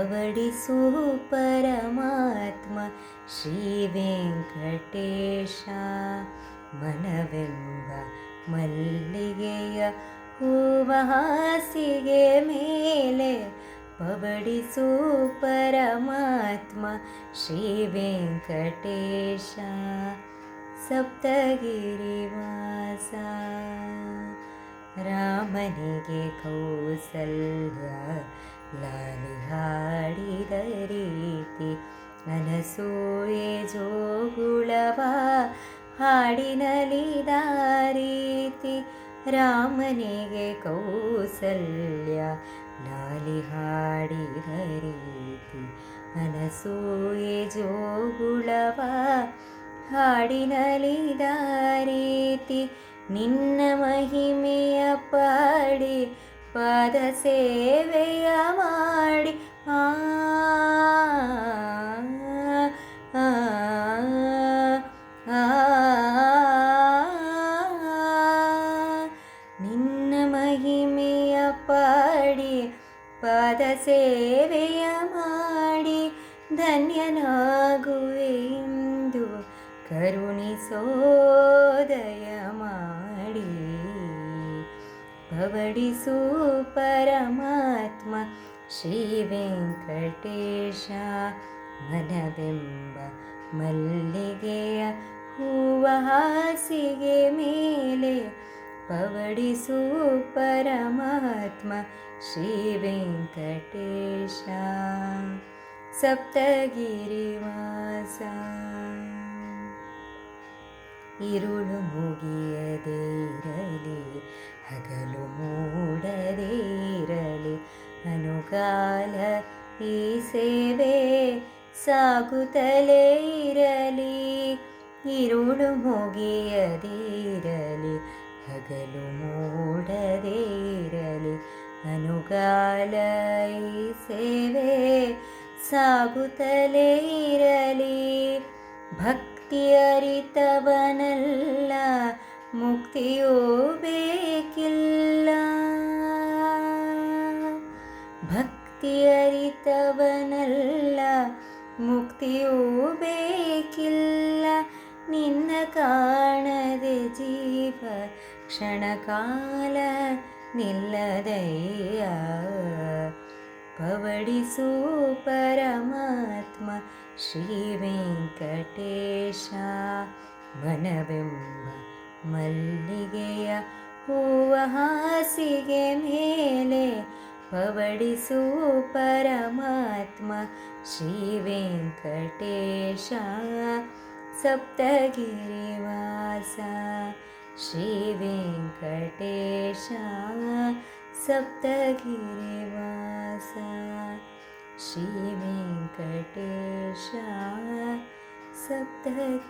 ಪವಡಿಸು ಪರಮಾತ್ಮ ಶ್ರೀ ವೆಂಕಟೇಶ. ಮನವೆಂಬ ಮಲ್ಲಿಗೆಯ ಹೂವ ಹಾಸಿಗೆ ಮೇಲೆ ಪವಡಿಸು ಪರಮಾತ್ಮ ಶ್ರೀ ವೆಂಕಟೇಶ. ಸಪ್ತಗಿರಿವಾಸ ರಾಮನಿಗೆ ಕೌಸಲ್ಯ ಲಾಲಿ ಹಾಡಿದ ರೀತಿ, ಅನಸೂಯೆ ಜೋಗುಳವ ಹಾಡಿನಲಿದ ರೀತಿ. ರಾಮನಿಗೆ ಕೌಸಲ್ಯ ಲಾಲಿ ಹಾಡಿದ ರೀತಿ, ಅನಸೂಯೆ ಜೋಗುಳವ ಹಾಡಿನಲಿದ ರೀತಿ. ನಿನ್ನ ಮಹಿಮೆಯ ಪಾಡಿ ಪಾದ ಸೇವೆಯ ಮಾಡಿ ಆ ನಿನ್ನ ಮಹಿಮೆಯ ಪಾಡಿ ಪಾದ ಸೇವೆಯ ಮಾಡಿ ಧನ್ಯನಾಗುವೆ ಎಂದು ಕರುಣಿಸೋದಯ ಮಾಡಿ. ಪವಡಿಸು ಪರಮಾತ್ಮ ಶ್ರೀ ವೆಂಕಟೇಶ. ಮನವೆಂಬ ಮಲ್ಲಿಗೆಯ ಹೂವ ಹಾಸಿಗೆ ಮೇಲೆ ಪವಡಿಸು ಪರಮಾತ್ಮ ಶ್ರೀ ವೆಂಕಟೇಶ. ಸಪ್ತಗಿರಿವಾಸ ഇരുಳು ಮುಗಿಯದೇ ಇರಲಿ, ಹಗಲು ಮೂಡದೇ ಇರಲಿ, ಅನುಕಾಲ ಈ ಸೇವೆ ಸಾಗುತ್ತಲೇ ಇರಲಿ. ഇരുಳು ಮುಗಿಯದೇ ಇರಲಿ, ಹಗಲು ಮೂಡದೇ ಇರಲಿ, ಅನುಕಾಲ ಈ ಸೇವೆ ಸಾಗುತ್ತಲೇ ಇರಲಿ. ಭಕ್ತಿ ಅರಿತವನಲ್ಲ ಮುಕ್ತಿಯೂ ಬೇಕಿಲ್ಲ, ಭಕ್ತಿ ಅರಿತವನಲ್ಲ ಮುಕ್ತಿಯೂ ಬೇಕಿಲ್ಲ. ನಿನ್ನ ಕಾಣದೆ ಜೀವ ಕ್ಷಣಕಾಲ ನಿಲ್ಲದಯ್ಯ. ಪವಡಿಸು ಪರಮಾತ್ಮ ಶ್ರೀ ವೆಂಕಟೇಶ. ಮನವೆಂಬ ಮಲ್ಲಿಗೆಯ ಹೂವ ಹಾಸಿಗೆ ಮೇಲೆ ಪವಡಿಸು ಪರಮಾತ್ಮ ಶ್ರೀ ವೆಂಕಟೇಶ. ಸಪ್ತಗಿರಿವಾಸ ಶ್ರೀ ವೆಂಕಟೇಶ. ಸಪ್ತಗಿರಿವಾಸ ಶ್ರೀ ವೆಂಕಟೇಶ. ಸಪ್ತಗಿರಿವಾಸ.